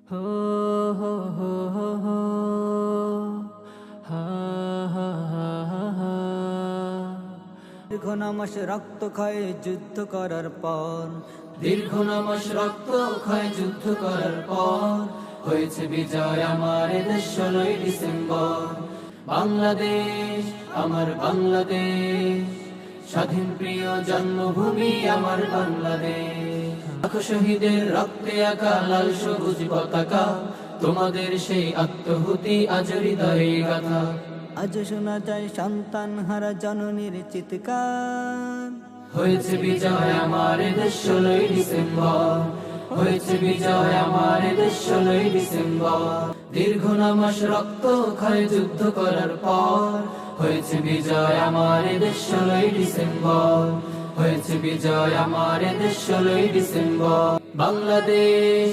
হো হো হো হো হো, হা হা হা হা হা। দীর্ঘ নামাস রক্ত ক্ষয়ে যুদ্ধ করার পর, দীর্ঘ নামাস রক্ত ক্ষয় যুদ্ধ করার পর হয়েছে বিজয় আমার এদেশ 16ই ডিসেম্বর। বাংলাদেশ আমার বাংলাদেশ, স্বাধীন প্রিয় জন্মভূমি আমার বাংলাদেশ। লাখো শহীদের রক্তে আঁকা লাল সবুজ পতাকা, তোমাদের সেই আত্মহুতি আজ হৃদয়ে গাথা। আজ শোনা যায় সন্তান হারা জননীর চিৎকার। হয়েছে বিজয় আমার এদেশ 16ই ডিসেম্বর, হয়েছে বিজয় আমার এদেশ 16ই ডিসেম্বর। দীর্ঘ নামাস রক্ত ক্ষয়ে যুদ্ধ করার পর হয়েছে বিজয় আমার এদেশ 16ই ডিসেম্বর, হয়েছে বিজয় আমার এদেশ 16ই ডিসেম্বর। বাংলাদেশ